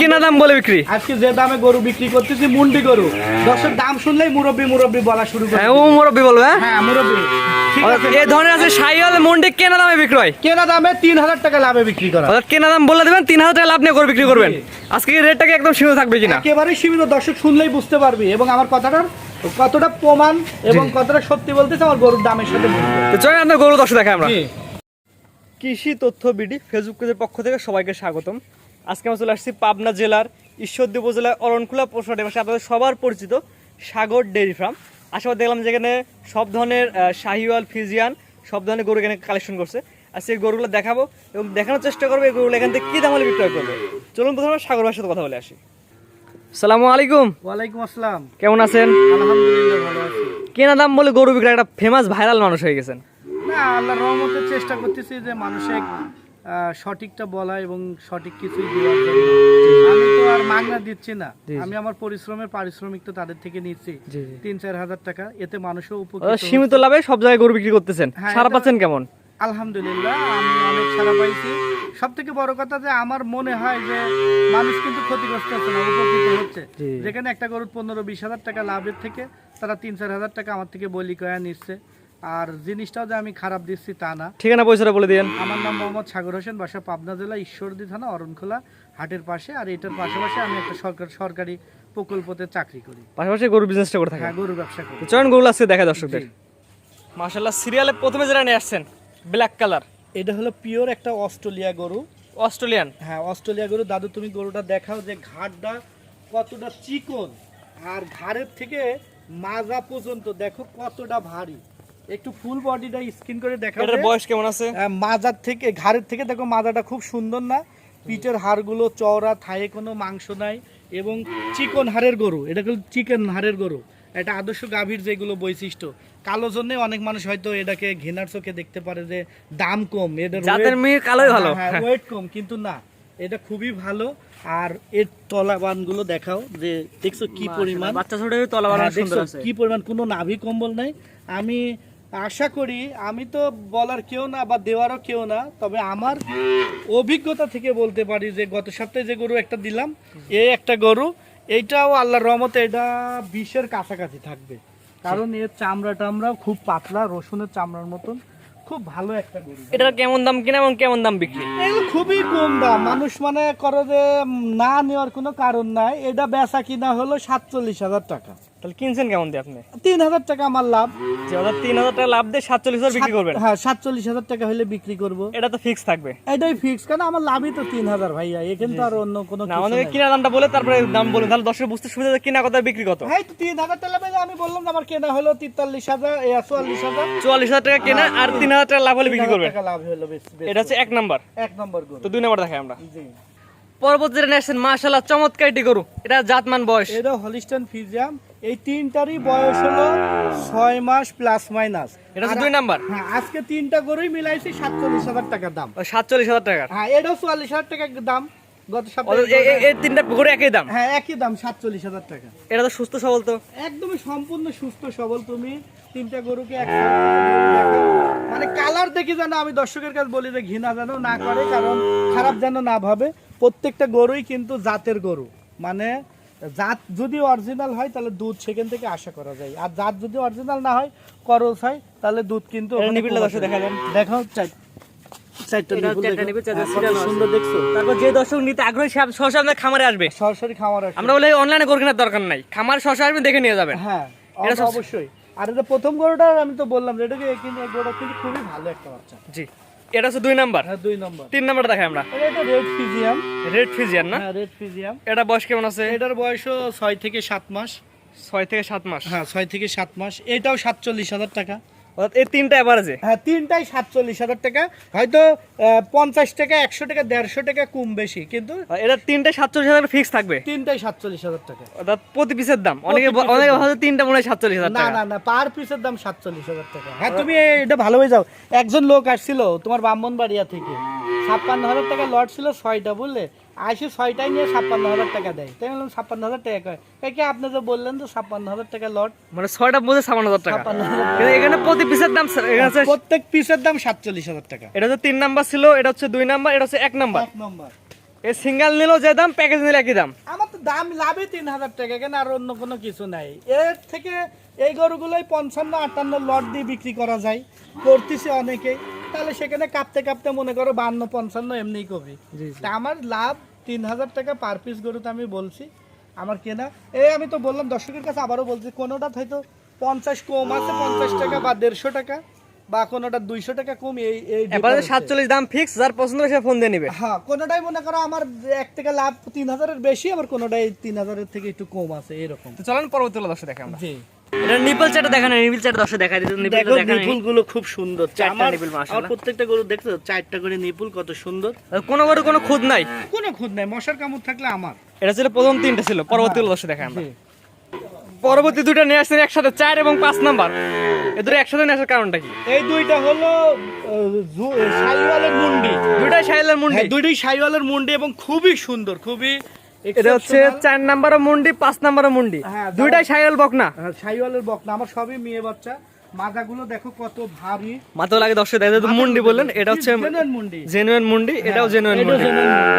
কেনা দাম বলে বিক্রি। আজকে যে দামে গরু বিক্রি করতেছি মুন্ডি গরু, দর্শক দাম শুনলেই মুরব্বি বলা শুরু করে। হ্যাঁ ও মুরব্বি বলবে। হ্যাঁ মুরব্বি। এই ধরনের আছে শাহিওয়াল মুন্ডি কেনা দামে বিক্রি হয়, কেনা দামে 3000 টাকা লাভে বিক্রি করা। কেনা দাম বলে দেবেন, 3000 টাকা লাভ নিয়ে গরু বিক্রি করবেন। আজকে এই রেটটা কি একদম সীমিত থাকবে কিনা? একেবারে সীমিত, দর্শক শুনলেই বুঝতে পারবি এবং আমার কথাটার কতটা প্রমাণ এবং কতটা সত্যি বলতেছে আমার গরুর দামের সাথে। তো চলেন আপনার গরু দর্শক দেখাই আমরা। কৃষি তথ্য বিডি ফেসবুক পেজের পক্ষ থেকে সবাইকে স্বাগতম। আজকে আমরা চলে আসছি পাবনা জেলার ঈশ্বরদী উপজেলার অরণখোলা পশুহাটে, পাশে আপনাদের সবার পরিচিত সাগর ডেইরি ফার্ম। আশেপাশে দেখলাম যেখানে সব ধরনের শাহিওয়াল ফ্রিজিয়ান সব ধরনের গরু এখানে কালেকশন করছে। আর সেই গরুগুলো দেখাবো এবং দেখানোর চেষ্টা করবো এই গরুগুলো এখান থেকে কী দাম হলে বিক্রয় করবে। চলুন প্রথমে সাগর ভাইয়ের সাথে কথা বলে আসি। আসসালামু আলাইকুম। ওয়ালাইকুম আসসালাম। কেমন আছেন? আলহামদুলিল্লাহ ভালো আছি। কেনা দাম বলে গরু বিক্রয় একটা ফেমাস ভাইরাল মানুষ হয়ে গেছেন। না, আল্লাহর রহমতে চেষ্টা করতেছি যে মানুষের সঠিকটা বলা এবং সঠিক কিছুই দেওয়ার জন্য। আমি তো আর মাগনা দিচ্ছি না, আমি আমার পরিশ্রমের পারিশ্রমিক তো তাদের থেকে নিচ্ছি 3-4 হাজার টাকা, এতে মানুষও উপকৃত। সীমিত লাভে সব জায়গায় গরু বিক্রি করতেছেন, সারা পাচ্ছেন কেমন? আলহামদুলিল্লাহ আমি অনেক সারা পাইছি। সব থেকে বড় কথা যে আমার মনে হয় যে মানুষ কিন্তু ক্ষতিগ্রস্ত হচ্ছে না, উপকৃত হচ্ছে। যেখানে একটা গরুর 15-20 হাজার টাকা লাভের থেকে তারা 3-4 হাজার টাকা আমার থেকে বলি কয়া নিচ্ছে। আর জিনিসটাও যে আমি খারাপ দিচ্ছি তা না। ঠিকানা পয়সাটা বলে দিন। আমার নাম মোহাম্মদ সাগর হোসেন, বাসা পাবনা জেলা ঈশ্বরদী থানা অরণখোলা হাটের পাশে। আর এটার পাশাপাশি আমি একটা সরকারি প্রকল্পতে চাকরি করি, পাশাপাশি গরু বিজনেসটা করে থাকি। হ্যাঁ গরু ব্যবসা করি। চয়ন গরু আছে দেখা দর্শকদের। মাশাআল্লাহ সিরিয়ালে প্রথমে যেটা নিয়ে আসছেন ব্ল্যাক কালার, এটা হলো পিওর একটা অস্ট্রেলিয়া গরু। অস্ট্রেলিয়ান? হ্যাঁ অস্ট্রেলিয়া গরু। দাদু তুমি গরুটা দেখাও যে ঘাড়টা কতটা চিকন, আর ঘাড়ের থেকে মাজা পর্যন্ত দেখো কতটা ভারী। একটু ফুল বডিটা স্কিন করে দেখাও। এটার বয়স কেমন আছে? মাজার থেকে ঘাড়ের থেকে দেখো মাজাটা খুব সুন্দর না? পিঠের হাড়গুলো চওড়া, থায়ে কোনো মাংস নাই এবং চিকন হাড়ের গরু। এটা কিন্তু চিকেন হাড়ের গরু। এটা আদর্শ গাভীর যেগুলো বৈশিষ্ট্য, কালো জন্য অনেক মানুষ হয়তো এটাকে ঘৃণার চোখে দেখতে পারে যে দাম কম, এদের জাতের মেয়ে কালোই ভালো, ওয়েট কম, কিন্তু না, এটা খুবই ভালো। আর এর তলাবান গুলো দেখাও যে দেখছো কি পরিমাণ, বাচ্চা ছোট তলাবান সুন্দর আছে, কি পরিমাণ, কোনো নাভি কম্বল নাই। আমি আশা করি, আমি তো বলার কেউ না বা দেওয়ারও কেউ না, তবে আমার অভিজ্ঞতা থেকে বলতে পারি যে গত সপ্তাহে যে গরু একটা দিলাম, এই একটা গরু, এইটাও আল্লাহর রহমতে এটা 20-এর কাছাকাছি থাকবে। কারণ এর চামড়া টামড়াও খুব পাতলা, রসুনের চামড়ার মতন, খুব ভালো একটা গরু। এটার কেমন দাম কিনা এবং কেমন দাম বিক্রি? এগুলো খুবই কম দাম, মানুষ মানে করে যে না নেওয়ার কোনো কারণ নাই। এটা বেচা কিনা হলো 47 হাজার টাকা। তাহলে কিনছেন কেমন দিয়ে আপনি? 3 হাজার টাকা আমার লাভ। যে 3,000 টাকা লাভ দিয়ে 47 হাজার বিক্রি করবেন? হ্যাঁ 47 হাজার টাকা হলে বিক্রি করব। এটা তো ফিক্স থাকবে? এটাই ফিক্স, কারণ আমার লাভই তো 3 হাজার ভাইয়া, এখানে তো আর অন্য কোনো না। আমাদের কিনা দামটা বলে তারপরে দাম বলুন, তাহলে দর্শক বুঝতে সুবিধা হবে কিনা কত বিক্রি কত। হ্যাঁ তো 3 হাজার টাকা লাভে আমি বললাম যে আমার কেনা হলো 43 হাজার, 44 হাজার। 44 হাজার টাকা কেনা আর 3 হাজার টাকা লাভ হলে বিক্রি করবেন। লাভ হলো বেশ। এটা হচ্ছে 1 নাম্বার। 1 নম্বর গরু। তো 2 নাম্বার দেখাই আমরা। জি। পরবর্তী যেটা নিয়ে আসছেন মাশাআল্লাহ চমৎকার একটি গরু, এটা জাতমান বয়স? এটা হলিস্টাইন ফ্রিজিয়ান। এই তিনটারই বয়স হলো 6 মাস প্লাস মাইনাস। এটা হচ্ছে 2 নাম্বার। হ্যাঁ আজকে তিনটা গরুই মিলাইছি 47 হাজার টাকার দাম। 47 হাজার টাকা? হ্যাঁ এটাও 44 হাজার টাকা দাম। গত সপ্তাহে এই তিনটা গরু একই দাম? হ্যাঁ একই দাম, 47 হাজার টাকা। এটা তো সুস্থ সবল, তো একদমই সম্পূর্ণ সুস্থ সবল। তুমি তিনটা গরুকে একসাথে মানে কালার দেখে যেন আমি দর্শকের কাছে বলি যে ঘৃণা যেন না করে, কারণ খারাপ যেন না ভাবে। প্রত্যেকটা গরুই কিন্তু জাতের গরু, মানে জাত যদি অরিজিনাল হয় তাহলে দুধ সেখান থেকে আশা করা যায়, আর জাত যদি অরিজিনাল না হয়, করস হয়, তাহলে দুধ কিন্তু দেখো সুন্দর দেখছো। তারপর যে দর্শক নিতে আগ্রহী সরাসরি আপনার খামারে আসবে, সরাসরি খামার আসবে। আমরা বলে অনলাইনে গরু কেনার দরকার নাই, খামার সরাসরি আসবেন, দেখে নিয়ে যাবেন। হ্যাঁ এটা অবশ্যই। আর এটা প্রথম গরুটা আমি তো বললাম যে এটাকে গরুটা কিন্তু খুবই ভালো একটা বাচ্চা। জি এটা হচ্ছে 2 নাম্বার। হ্যাঁ 2 নম্বর। 3 নাম্বার দেখাই আমরা। এটা রেড ফিজিয়াম। রেড ফিজিয়ান না? হ্যাঁ রেড ফিজিয়াম। এটা বয়স কেমন আছে? এটার বয়সও 6 থেকে 7 মাস। 6 থেকে 7 মাস? হ্যাঁ 6 থেকে 7 মাস। এটাও 47 হাজার টাকা। অর্থাৎ এই তিনটা এভারেজে? হ্যাঁ তিনটাই 47 হাজার টাকা। হয়তো 50 টাকা, 100 টাকা, 150 টাকা কম বেশি, কিন্তু এটা তিনটাই 47 হাজার ফিক্স থাকবে? তিনটাই 47 হাজার টাকা। অর্থাৎ প্রতি পিসের দাম? অনেকে হয়তো তিনটা মনে হয় 47 হাজার টাকা। না না না, পার পিসের দাম 47 হাজার টাকা। হ্যাঁ তুমি এটা ভালো হয়ে যাও। একজন লোক আসছিল তোমার ব্রাহ্মণবাড়িয়া থেকে, 56 হাজার টাকা লট ছিল 6টা, বললে আসে 6টাই নিয়ে 56 হাজার টাকা দেয়। তাই বললাম 56 হাজার টাকা কয় কি আপনি যে বললেন তো 56 হাজার টাকা লট, মানে 6টা বুঝে 56 হাজার টাকা। কিন্তু এখানে প্রতি পিসের দাম প্রত্যেক পিসের দাম 47 হাজার টাকা। এটা হচ্ছে 3 নাম্বার ছিল, এটা হচ্ছে 2 নাম্বার, এটা হচ্ছে 1 নাম্বার। 1 নম্বর। এই সিঙ্গেল নিলেও যে দাম, প্যাকেজ নিলে একই দাম। আমার তো দাম লাভই 3000 টাকা, কেন আর অন্য কোনো কিছু নাই। এর থেকে এই গরুগুলোই 55-58 লট দিয়ে বিক্রি করা যায়, করতেছে অনেকেই। তাহলে সেখানে কাঁপতে কাঁপতে মনে করো 52-55 এমনিই কবি। তা আমার লাভ 3000 টাকা পার পিস গরুতে আমি বলছি আমার কেনা। এই আমি তো বললাম দর্শকের কাছে, আবারও বলছি, কোনোটা হয়তো 50 কম আছে, 50 টাকা বা 150 টাকা, বা কোনোটা 200 টাকা কম। এই এবারে 47 দাম ফিক্স, যার পছন্দ সে ফোন দিয়ে নিবে। হ্যাঁ, কোনোটাই মনে করো আমার 1 থেকে লাভ 3000 এর বেশি, আবার কোনোটাই 3000 এর থেকে একটু কম আছে, এরকম। তো চলেন পরবর্তী দর্শক দেখে আমরা। জি, এটা নিপল চাটা দেখেন, নিপল চাটা দর্শক দেখাই দিতে। নিপল দেখো দেখেন, নিপুলগুলো খুব সুন্দর। চারটা আমার নিপুল মাশাআল্লাহ। প্রত্যেকটা গরু দেখছো 4টা করে নিপুল, কত সুন্দর। কোনো গরু কোনো খুদ নাই, কোনো খুদ নাই, মশার কামড় থাকলে আমার। এটা ছিল প্রথম 3টা ছিল। পরবর্তী দর্শক দেখে আমরা। জি। পরবর্তী 2টা নিয়ে আসছেন একসাথে, 4 এবং 5 নাম্বার। এই দুটো একসাথে নিয়ে আসার কারণটা কি? এই দুইটা হলো শাইওয়ালের মুন্ডি। দুইটাই শাইলের মুন্ডি। হ্যাঁ, দুইটাই শাইওয়ালের মুন্ডি এবং খুবই সুন্দর, খুবই এটা হচ্ছে 4 নাম্বারও মুন্ডি, 5 নাম্বারও মুন্ডি, হ্যাঁ, দুইটাই শাইল বকনা। শাইওয়ালের বকনা। আমার সবই মেয়ে বাচ্চা। মাথাগুলো দেখো কত ভারী। মাথা লাগে দর্শক দেখে, যেহেতু মুন্ডি বললেন, এটা হচ্ছে জেনুইন মুন্ডি। জেনুইন মুন্ডি, এটাও জেনুইন এটাও মুন্ডি। genuine মুন্ডি।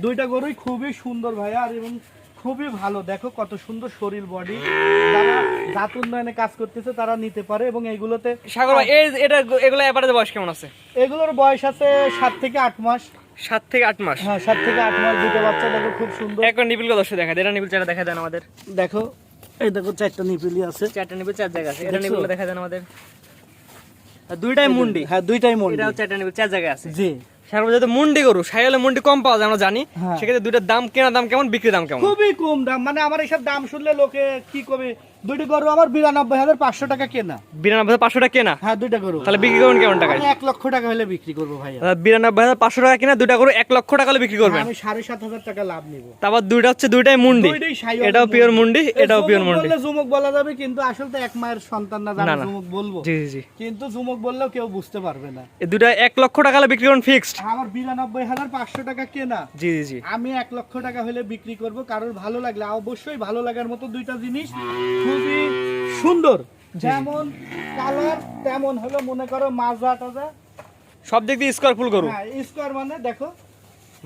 দুইটা গরুই খুবই সুন্দর ভাইয়া, আর এবং খুবই ভালো। দেখো কত সুন্দর শরীর, বডি। যারা জাত উন্নয়নে কাজ করতেছে তারা নিতে পারে। এবং এইগুলোতে সাগর ভাই, এগুলো এভারেজ বয়স কেমন আছে? এগুলোর বয়স আছে 7 থেকে 8 মাস। 7 থেকে 8 মাস। হ্যাঁ, 7 থেকে 8 মাস। দুটো বাচ্চা দেখো খুব সুন্দর। এখন নিপিল দর্শক দেখা দেন, এটা নিপিল চাটা দেখা দেন আমাদের। দেখো এই দেখো 4টা নিপিলি আছে। 4টা নিপিল 4 জায়গা আছে, এটা দেখছো? নিপিল দেখা দেন আমাদের। আর দুইটাই মুন্ডি। হ্যাঁ, দুইটাই মুন্ডি। এটাও 4টা নিপিল 4 জায়গা আছে। জি। সাগর যেহেতু মুন্ডি গরু, শাইলে মুন্ডি কম পাওয়া যায় আমরা জানি, হ্যাঁ। সেক্ষেত্রে দুইটার দাম, কেনা দাম কেমন, বিক্রি দাম কেমন? খুবই কম দাম। মানে আমার এইসব দাম শুনলে লোকে কি করবে। দুইটা গরু আমার 92,500 টাকা কেনা। 92,500 টাকা কেনা, হ্যাঁ, দুইটা গরু। তাহলে বিক্রি করবেন কেমন টাকায়? আমি 1 লক্ষ টাকা হলে বিক্রি করবো ভাইয়া। 92,500 টাকা কিনা দুইটা গরু 1 লক্ষ টাকা হলে বিক্রি করবেন। আমি 7,500 টাকা লাভ নিব। তারপর দুইটা হচ্ছে দুইটাই মুন্ডি, দুইটাই শাইওয়াল এটাও পিওর মুন্ডি, এটাও পিওর মুন্ডি। বললে জুমুক বলা যাবে, কিন্তু আসলে তো এক মায়ের সন্তান না, না, জানা না। জুমুক বলবো। জি জি জি। কিন্তু জুমুক বললেও কেউ বুঝতে পারবে না। এই দুইটা 1 লক্ষ টাকা হলে বিক্রি করুন ফিক্সড। আমার 92,500 টাকা কেনা। জি জি জি। আমি 1 লক্ষ টাকা হলে বিক্রি করব। কারোর ভালো লাগলে, অবশ্যই ভালো লাগার মতো দুইটা জিনিস, খুবই সুন্দর। যেমন কালার, তেমন হলো মনে করো মাজা টাজা, সব দিক দিয়ে স্কোয়ার ফুল গরু। হ্যাঁ স্কোয়ার মানে দেখো।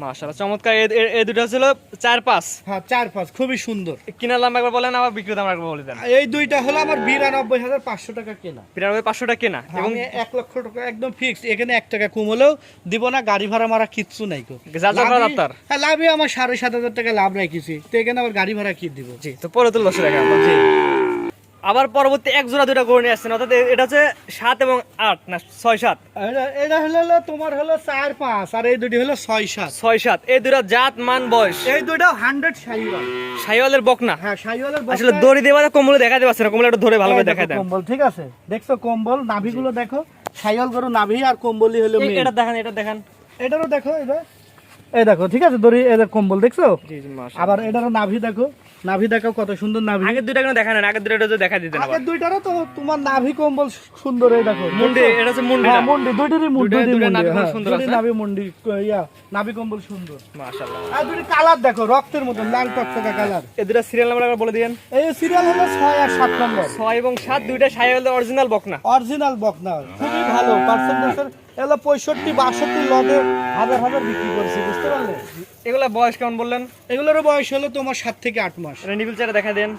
মাশাআল্লাহ, চমৎকার। এই দুটো ছিল 4-5। হ্যাঁ, 4-5 খুবই সুন্দর। কিনার দাম একবার বলেন, আবার বিক্রির দাম একবার বলে দেন। এই দুইটা হলো আমার 92,500 টাকা কেনা। 92,500 টাকা কেনা এবং এবং 1 লক্ষ টাকা একদম ফিক্সড। এখানে 1 টাকা কম হলেও দিব না, গাড়ি ভাড়া মারা কিচ্ছু নাই গো। যা যা করার আপনার। হ্যাঁ, লাভে আমার 7,500 টাকা লাভ রাখিছি, তো এখানে আবার গাড়ি ভাড়া কি দিব। জি, তো পরে তুল দর্শক দেখা আমরা। আবার পরবর্তী এক জোড়া দুইটা গরু নিয়ে আসছেন, অর্থাৎ এটা হচ্ছে 7 এবং 8 না 6-7। এটা হলো তোমার হলো 4-5, আর এই দুটি হলো 6-7। 6-7 এই দুইটা জাত মান বয়স। এই দুইটা 100 শাইওয়াল। শাইওয়ালের বকনা। হ্যাঁ, শাইওয়ালের বকনা। আসলে দড়ি দেওয়া কম্বল দেখাতে পারছে না, কম্বল একটু ধরে ভালো করে দেখায় দেন। কম্বল ঠিক আছে, দেখছো কম্বল, নাভিগুলো দেখো। শাইওয়াল গরু নাভি আর কম্বলই হলো মেইন। এটা দেখেন, এটা দেখেন, এটারও দেখো, এই দেখো ঠিক আছে, দড়ি এদের কম্বল দেখছো। জি জি মাশাআল্লাহ। আবার এটারও নাভি দেখো, নাভি দেখো কত সুন্দর নাভি। আগে দুইটা কেন দেখান না, আগে দুইটা যদি দেখা দিতেন আবার। আগের দুইটারও তো তোমার নাভি কম্বল সুন্দর। এই দেখো মুন্ডি, দেখছো? এটা হচ্ছে মুন্ডি। হ্যাঁ, মুন্ডি, দুইটারই মুন্ডি, দুইটা নাভি হ্যাঁ, সুন্দর দুইটারই আছে। নাভি মুন্ডি, নাভি কম্বল সুন্দর। মাশাআল্লাহ। আর দুটি কালার দেখো, রক্তের মতন লাল টকটকা কালার। এই দুইটা সিরিয়াল নাম্বার একবার বলে দিবেন। এই সিরিয়াল হলো 6 আর 7 নম্বর। 6 এবং 7 দুইটা শাইওয়ালের অরিজিনাল বকনা। অরিজিনাল বকনা, খুবই ভালো পার্সেন্টেজের। এগুলো 65-62 লটে হাজার হাজার বিক্রি করছি, বুঝতে পারলে। এগুলা বয়স কেমন বললেন? এগুলোর বয়স হলো তোমার 7 থেকে 8 মাস। এটা নিবিল চাটা দেখা দেন।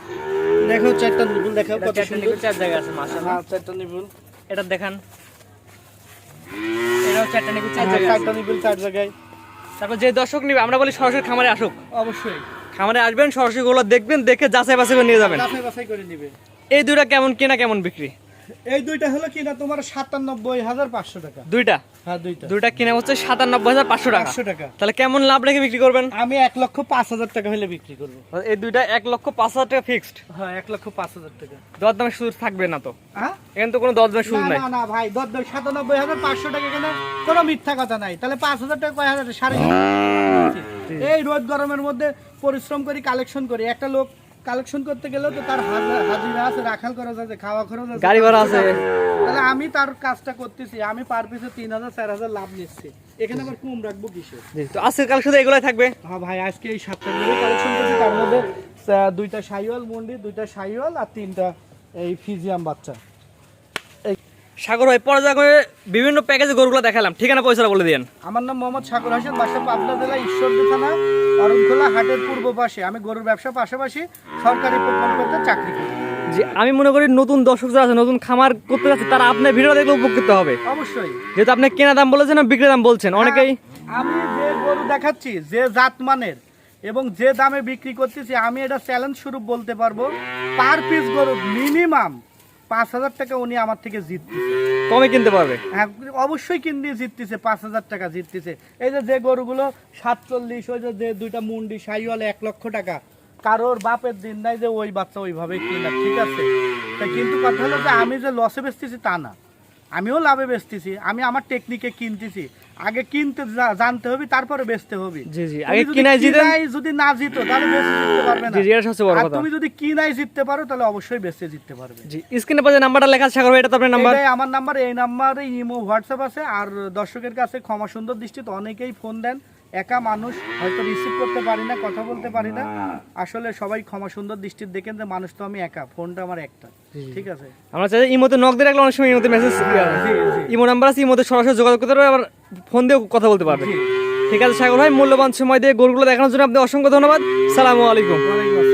দেখো 4টা নিপুল দেখো কত চারটা সুন্দর। নিবিল 4 জায়গা আছে মাশাআল্লাহ। হ্যাঁ, 4টা নিপুল। এটা দেখান, এটাও 4টা নিবিল 4 হ্যাঁ, জায়গা আছে। 4টা নিপুল 4 জায়গায়। তারপর যে দর্শক নিবে, আমরা বলি সরাসরি খামারে আসুক। অবশ্যই খামারে আসবেন, সরাসরি গুলো দেখবেন, দেখে যাচাই বাছাই করে নিয়ে যাবেন। যাচাই বাছাই করে নিবে। এই দুইটা কেমন কিনা কেমন বিক্রি? এই দুইটা হলো কিনা তোমার 97,500 টাকা। দুইটা হ্যাঁ, দুইটা দুইটা কিনা হচ্ছে 97,500 টাকা। 500 টাকা। তাহলে কেমন লাভ রেখে বিক্রি করবেন? আমি 1,05,000 টাকা হলে বিক্রি করবো। এই দুইটা 1,05,000 টাকা ফিক্সড। হ্যাঁ, 1,05,000 টাকা। দর দামের সুযোগ থাকবে না তো? হ্যাঁ, এখানে তো কোনো দর দামের সুযোগ নাই। না না ভাই, 97,500 টাকা, এখানে কোনো মিথ্যা কথা নাই। তাহলে 5,000 টাকা, কয় হাজার, 7,500। এই রোদ গরমের মধ্যে পরিশ্রম করি, কালেকশন করি। একটা লোক কালেকশন করতে গেলেও তো তার হাজিরা আছে, রাখাল খরচ আছে, খাওয়া খরচ আছে, গাড়ি ভাড়া আছে। তাহলে আমি তার কাজটা করতেছি, আমি পার পিছে 3,000-4,000 লাভ নিচ্ছি। এখানে আবার কম রাখবো কিসে? জি, তো আজকের কাল শুধু এগুলাই থাকবে। হ্যাঁ ভাই, আজকে এই 7টা মিলে কালেকশন করছি। তার মধ্যে 2টা শাইওয়াল মুন্ডি, 2টা শাইওয়াল আর 3টা এই ফিজিয়াম বাচ্চা। সাগর ভাই পর্যায়ক্রমে বিভিন্ন প্যাকেজে গরুগুলো দেখালাম, ঠিকানা পয়সাটা বলে দিন। আমার নাম মোহাম্মদ সাগর হোসেন, বাসা পাবনা জেলা ঈশ্বরদী থানা অরণখোলা হাটের পূর্ব পাশে। আমি গরুর ব্যবসার পাশাপাশি সরকারি প্রকল্পতে চাকরি করি। যে আমি মনে করি নতুন দর্শক যারা আছে, নতুন খামার করতে যাচ্ছে, তারা আপনার ভিডিও দেখলে উপকৃত হবে। অবশ্যই, যেহেতু আপনি কেনা দাম বলেছেন আর বিক্রি দাম বলছেন, অনেকেই আমি যে গরু দেখাচ্ছি, যে জাত মানের এবং যে দামে বিক্রি করতেছি, আমি এটা চ্যালেঞ্জ স্বরূপ বলতে পারবো, পার পিস গরু মিনিমাম 5,000 টাকা উনি আমার থেকে জিততেছে। কমে কিনতে পারবে। হ্যাঁ, অবশ্যই কিনতে জিততেছে, 5,000 টাকা জিততেছে। এই যে গরুগুলো 47, ওই যে দুইটা মুন্ডি শাহিওয়াল 1 লক্ষ টাকা, কারোর বাপের দিন নাই যে ওই বাচ্চা ওইভাবে কিনা, ঠিক আছে। তা কিন্তু কথা হলো যে আমি যে লসে বেচতেছি তা না, আমিও লাভে বেচতেছি। আমি আমার টেকনিকে কিনতেছি, আগে কিনতে জানতে হবে, তারপরে বেচতে হবে। জি জি, তুমি আগে যদি কিনাই জিতেন। কিনাই যদি না জিতো তাহলে বেচতে জিততে পারবে না। জি জি, এটা সবচেয়ে বড় আর কথা। তুমি যদি কিনাই জিততে পারো তাহলে অবশ্যই বেচতে জিততে পারবে। জি, স্ক্রিনে পাশে নাম্বারটা লেখা আছে সাগর ভাই, এটা তো আপনার নাম্বার। এটাই আমার নাম্বার, এই নাম্বারে ইমো হোয়াটসঅ্যাপ আছে। আর দর্শকের কাছে ক্ষমা সুন্দর দৃষ্টিতে অনেকেই ফোন দেন, একা মানুষ হয়তো রিসিভ করতে পারি না, কথা বলতে পারি না। আসলে সবাই ক্ষমা সুন্দর দৃষ্টিতে দেখেন যে মানুষ তো আমি একা, ফোনটা আমার একটা, ঠিক আছে। আমরা চাই ইমোতে নক দিয়ে রাখলে অনেক সময় ইমোতে মেসেজ, জি, জি। ইমো নাম্বার আছে, ইমোতে সরাসরি যোগাযোগ করতে পারবে, আবার ফোন দিয়েও কথা বলতে পারবে। জি। ঠিক আছে সাগর ভাই, মূল্যবান সময় দিয়ে গরুগুলো দেখানোর জন্য আপনি অসংখ্য ধন্যবাদ। সালামু আলাইকুম। ওয়ালাইকুম আসসালাম।